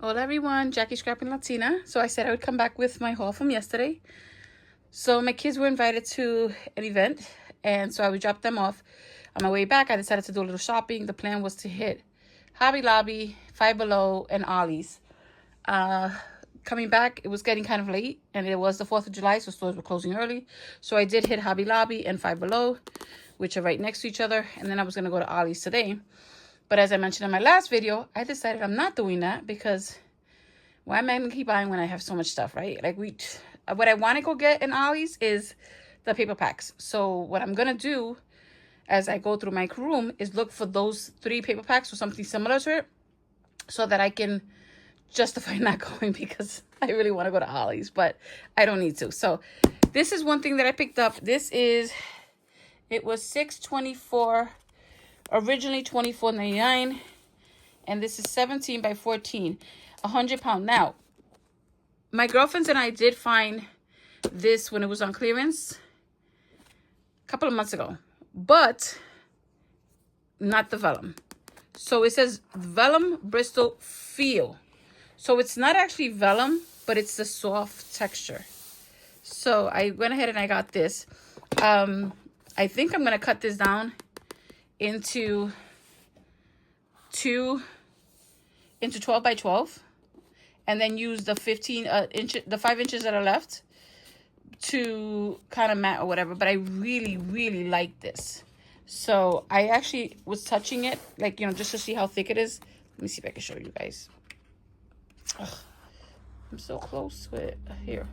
Hola everyone, Jackie Scrapping Latina. So I said I would come back with my haul from yesterday. So my kids were invited to an event, and so I would drop them off. On my way back, I decided to do a little shopping. The plan was to hit Hobby Lobby, Five Below, and Ollie's. Coming back, it was getting kind of late, and it was the 4th of July, so stores were closing early. So I did hit Hobby Lobby and Five Below, which are right next to each other, and then I was going to go to Ollie's today. But as I mentioned in my last video, I decided I'm not doing that because why am I going to keep buying when I have so much stuff, right? Like what I want to go get in Ollie's is the paper packs. So what I'm going to do as I go through my room is look for those 3 paper packs or something similar to it so that I can justify not going because I really want to go to Ollie's, but I don't need to. So this is one thing that I picked up. It was $6.24. Originally $24.99, and this is 17 by 14, 100-pound. Now, my girlfriends and I did find this when it was on clearance a couple of months ago, but not the vellum. So it says vellum Bristol feel. So it's not actually vellum, but it's the soft texture. So I went ahead and I got this. I think I'm going to cut this down into 12 by 12, and then use the 5 inches that are left to kind of mat or whatever. But I really like this. So I actually was touching it, like, just to see how thick it is. Let me see if I can show you guys. Ugh, I'm so close to it. Here.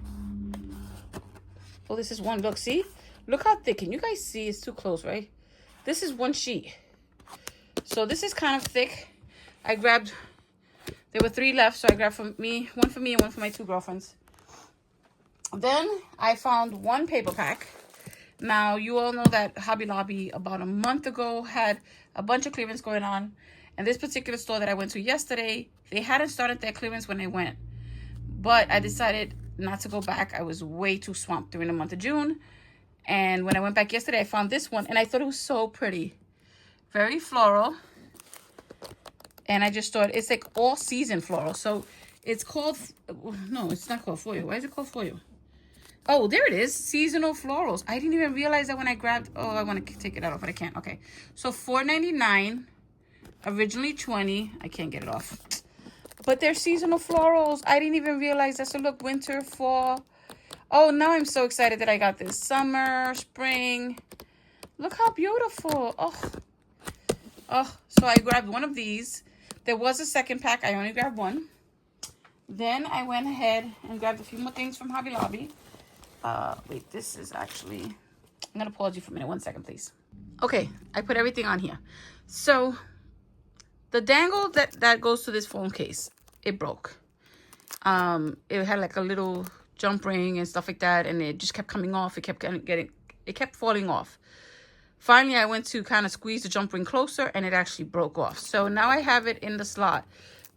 Oh, this is one. Look, see? Look how thick. Can you guys see? It's too close, right? This is one sheet. So this is kind of thick. There were 3 left, so I grabbed one for me and one for my 2 girlfriends. Then I found one paper pack. Now, you all know that Hobby Lobby about a month ago had a bunch of clearance going on. And this particular store that I went to yesterday, they hadn't started their clearance when I went. But I decided not to go back. I was way too swamped during the month of June. And when I went back yesterday, I found this one, and I thought it was so pretty. Very floral. And I just thought it's like all season floral. So it's called, no, it's not called foil. Why is it called foil? Oh, there it is. Seasonal florals. I didn't even realize that when I grabbed, I want to take it out, but I can't. Okay. So $4.99, originally $20. I can't get it off. But they're seasonal florals. I didn't even realize that. So look, winter, fall. Oh, now I'm so excited that I got this. Summer, spring. Look how beautiful. Oh, so I grabbed one of these. There was a second pack. I only grabbed one. Then I went ahead and grabbed a few more things from Hobby Lobby. Wait, this is actually... I'm going to pause you for a minute. 1 second, please. Okay, I put everything on here. So, the dangle that goes to this phone case, it broke. It had like a little jump ring and stuff like that, and it just kept coming off. It kept falling off. Finally, I went to kind of squeeze the jump ring closer, and it actually broke off. So now I have it in the slot,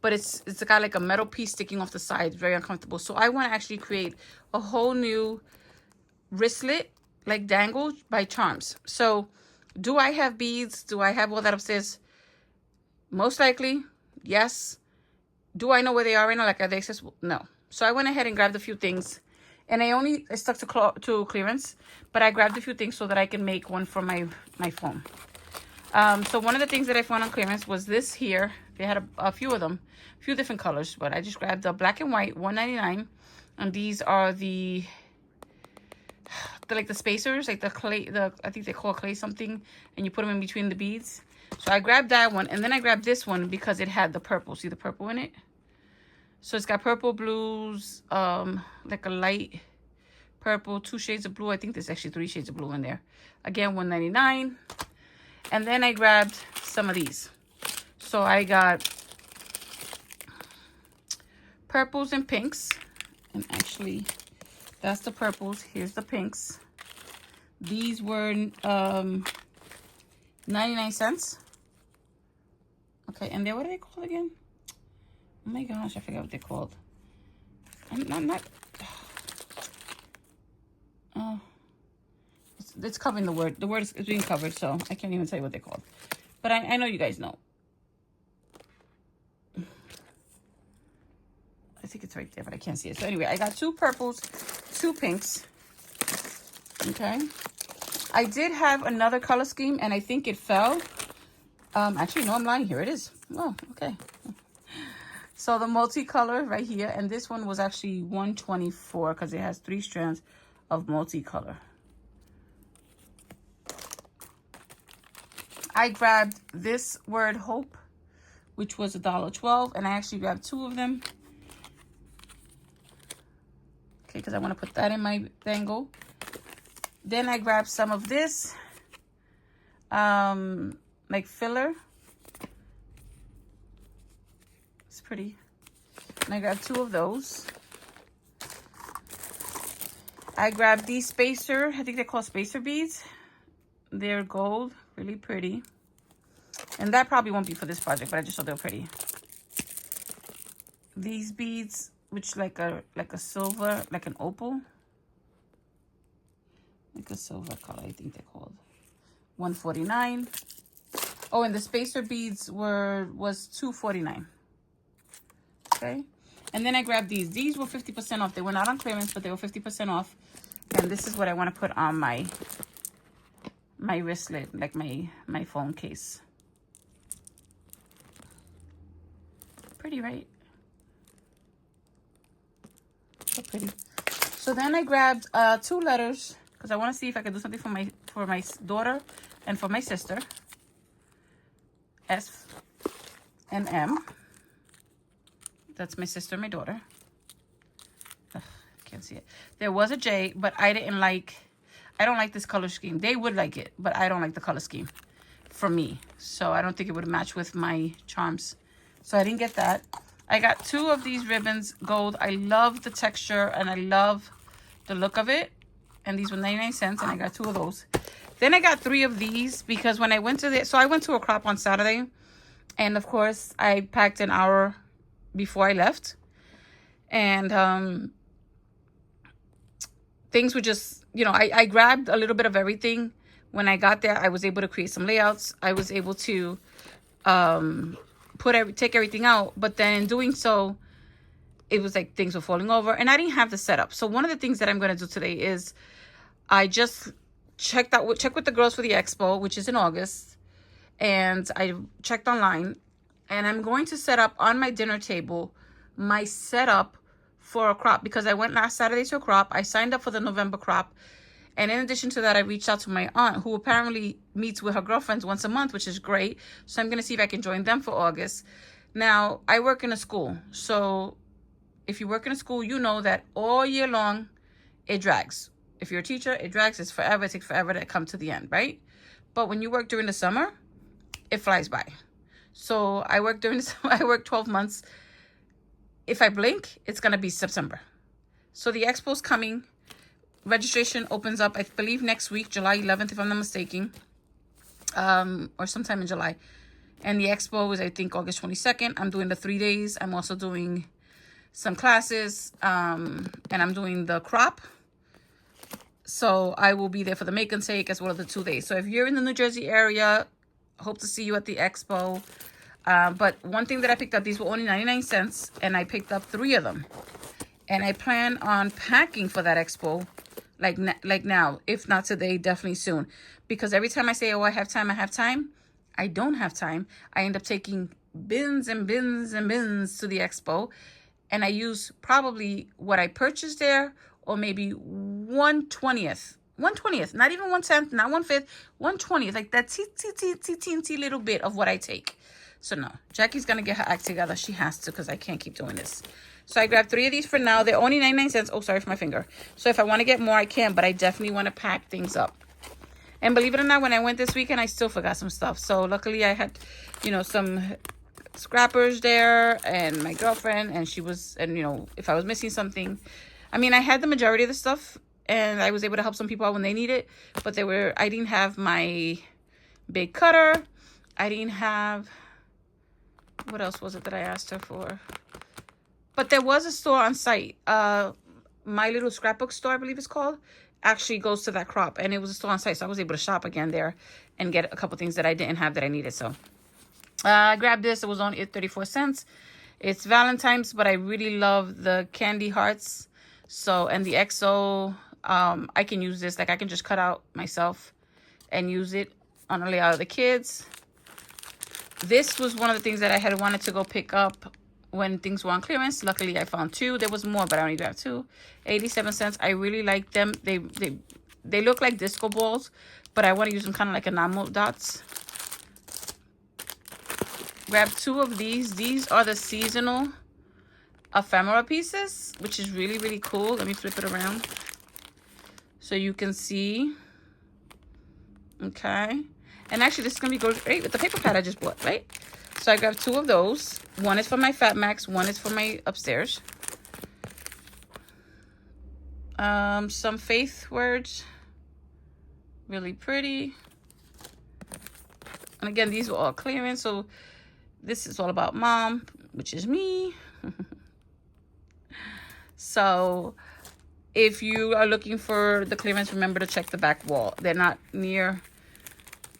but it's got like a metal piece sticking off the side. Very uncomfortable. So I want to actually create a whole new wristlet, like dangle by Charms. So do I have beads? Do I have all that upstairs? Most likely, yes. Do I know where they are right now? Like, are they accessible? No. So I went ahead and grabbed a few things. And I stuck to clearance. But I grabbed a few things so that I can make one for my phone. So one of the things that I found on clearance was this here. They had a few of them. A few different colors. But I just grabbed the black and white, $1.99. And these are the spacers. Like the clay, I think they call clay something. And you put them in between the beads. So I grabbed that one. And then I grabbed this one because it had the purple. See the purple in it? So it's got purple, blues, like a light purple, 2 shades of blue. I think there's actually 3 shades of blue in there. Again, $1.99. And then I grabbed some of these. So I got purples and pinks. And actually, that's the purples. Here's the pinks. These were 99 cents. Okay, and then what are they called again? Oh my gosh, I forgot what they're called. I'm not. It's covering the word. The word is being covered, so I can't even tell you what they're called. But I know you guys know. think it's right there, but I can't see it. So anyway, I got 2 purples, 2 pinks. Okay. I did have another color scheme, and I think it fell. Actually, no, I'm lying. Here it is. Oh, okay. So the multicolor right here, and this one was actually $124 because it has 3 strands of multicolor. I grabbed this word hope, which was $1.12, and I actually grabbed 2 of them. Okay, because I want to put that in my bangle. Then I grabbed some of this, like filler. It's pretty. And I grabbed 2 of those. I grabbed these spacer, I think they're called spacer beads. They're gold, really pretty. And that probably won't be for this project, but I just thought they were pretty. These beads, which like a silver, like an opal. Like a silver color, I think they're called. $149. Oh, and the spacer beads was $249. Okay. And then I grabbed these. These were 50% off. They were not on clearance, but they were 50% off. And this is what I want to put on my wristlet, like my phone case. Pretty, right? So pretty. So then I grabbed 2 letters because I want to see if I can do something for my daughter and for my sister. S and M. That's my sister and my daughter. Ugh, can't see it. There was a J, but I don't like this color scheme. They would like it, but I don't like the color scheme for me. So I don't think it would match with my charms. So I didn't get that. I got 2 of these ribbons, gold. I love the texture and I love the look of it. And these were 99 cents and I got 2 of those. Then I got 3 of these because when I went to I went to a crop on Saturday. And of course, I packed an hour before I left. And things were just, I grabbed a little bit of everything. When I got there, I was able to create some layouts. I was able to take everything out. But then in doing so, it was like things were falling over. And I didn't have the setup. So one of the things that I'm going to do today is I just checked with the girls for the expo, which is in August. And I checked online. And I'm going to set up on my dinner table my setup for a crop. Because I went last Saturday to a crop. I signed up for the November crop. And in addition to that, I reached out to my aunt, who apparently meets with her girlfriends once a month, which is great. So I'm going to see if I can join them for August. Now, I work in a school. So if you work in a school, you know that all year long, it drags. If you're a teacher, it drags. It's forever. It takes forever to come to the end, right? But when you work during the summer, it flies by. So I work during the summer. I work 12 months. If I blink, it's going to be September. So the expo's coming. Registration opens up, I believe, next week, July 11th, if I'm not mistaken, or sometime in July. And the expo is, I think, August 22nd. I'm doing the 3 days. I'm also doing some classes, and I'm doing the crop. So I will be there for the make and take as well as the 2 days. So if you're in the New Jersey area, hope to see you at the expo. But one thing that I picked up, these were only 99 cents, and I picked up 3 of them. And I plan on packing for that expo. Like now, if not today, definitely soon. Because every time I say, oh, I have time, I don't have time. I end up taking bins and bins and bins to the expo. And I use probably what I purchased there, or maybe 1/20th. 1/20th, not even 1/10th, not 1/5, 1/20th. Like that teensy little bit of what I take. So no, Jackie's going to get her act together. She has to, because I can't keep doing this. So I grabbed 3 of these for now. They're only 99 cents. Oh, sorry for my finger. So if I want to get more, I can. But I definitely want to pack things up. And believe it or not, when I went this weekend, I still forgot some stuff. So luckily I had, some scrappers there. And my girlfriend. And she was, and if I was missing something. I mean, I had the majority of the stuff. And I was able to help some people out when they need it. But I didn't have my big cutter. I didn't have, what else was it that I asked her for? But there was a store on site. My little scrapbook store, I believe it's called, actually goes to that crop. And it was a store on site. So I was able to shop again there and get a couple things that I didn't have that I needed. So I grabbed this. It was only 34 cents. It's Valentine's, but I really love the candy hearts. So, and the XO, I can use this. Like, I can just cut out myself and use it on a layout of the kids. This was one of the things that I had wanted to go pick up when things were on clearance. Luckily, I found two. There was more, but I only grabbed two. 87 cents. I really like them. They look like disco balls, but I want to use them kind of like enamel dots. Grab two of these. These are the seasonal ephemera pieces, which is really, really cool. Let me flip it around so you can see. Okay. And actually, this is going to be great with the paper pad I just bought, right? So I grabbed two of those. One is for my Fat Max. One is for my upstairs. Some faith words. Really pretty. And again, these were all clearance. So this is all about mom, which is me. So if you are looking for the clearance, remember to check the back wall. They're not near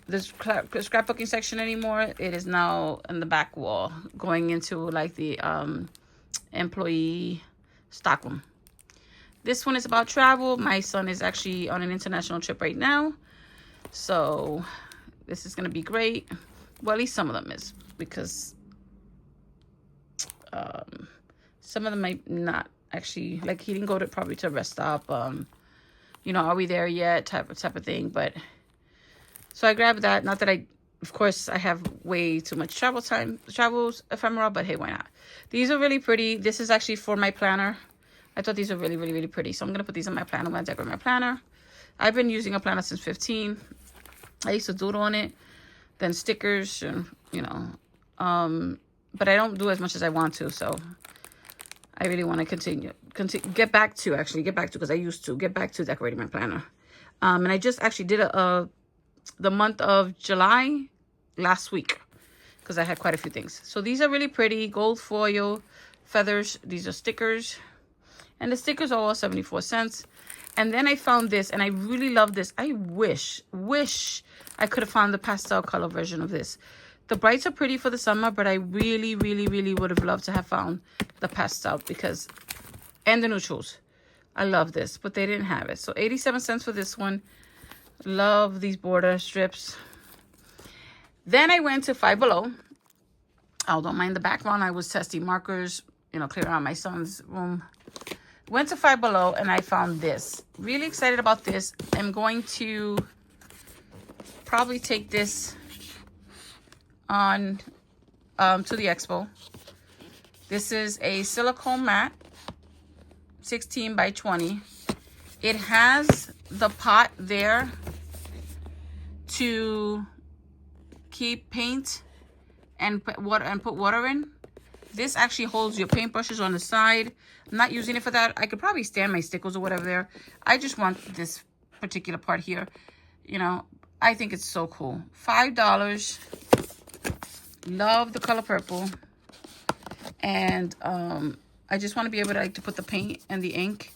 the scrapbooking section anymore. It is now in the back wall, going into like the employee stockroom. This one is about travel. My son is actually on an international trip right now, so this is gonna be great. Well, at least some of them is, because some of them might not actually, like, he didn't go to probably to a rest stop. You know, are we there yet? Type of thing. But so I grabbed that. Not that of course, I have way too much travels ephemera, but hey, why not? These are really pretty. This is actually for my planner. I thought these were really, really, really pretty. So I'm going to put these on my planner. I'm going to decorate my planner. I've been using a planner since 15. I used to doodle on it. Then stickers, and, you know. But I don't do as much as I want to. So I really want to get back to, because I used to get back to decorating my planner. And I just actually did the month of July last week, because I had quite a few things. So these are really pretty. Gold foil feathers. These are stickers. And the stickers are all 74 cents. And then I found this, and I really love this. I wish I could have found the pastel color version of this. The brights are pretty for the summer, but I really, really, really would have loved to have found the pastel, and the neutrals. I love this, but they didn't have it. So 87 cents for this one. Love these border strips. Then I went to Five Below. Oh, don't mind the background. I was testing markers, you know, clearing out my son's room. Went to Five Below, and I found this. Really excited about this. I'm going to probably take this on to the expo. This is a silicone mat, 16 by 20. It has the pot there to keep paint and put water in. This actually holds your paintbrushes on the side. I'm not using it for that. I could probably stand my stickers or whatever there. I just want this particular part here. You know, I think it's so cool. $5. Love the color purple. And I just want to be able to, like, to put the paint and the ink,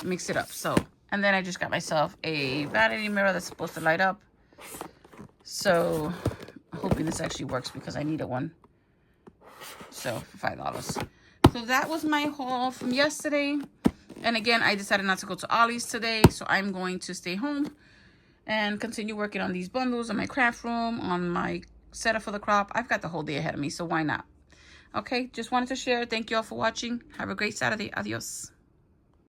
mix it up. So, and then I just got myself a vanity mirror that's supposed to light up. So I'm hoping this actually works, because I needed one. So for $5. So that was my haul from yesterday. And again, I decided not to go to Ollie's today, so I'm going to stay home and continue working on these bundles, on my craft room, on my setup for the crop. I've got the whole day ahead of me, so why not? Okay, just wanted to share. Thank you all for watching. Have a great Saturday. Adios.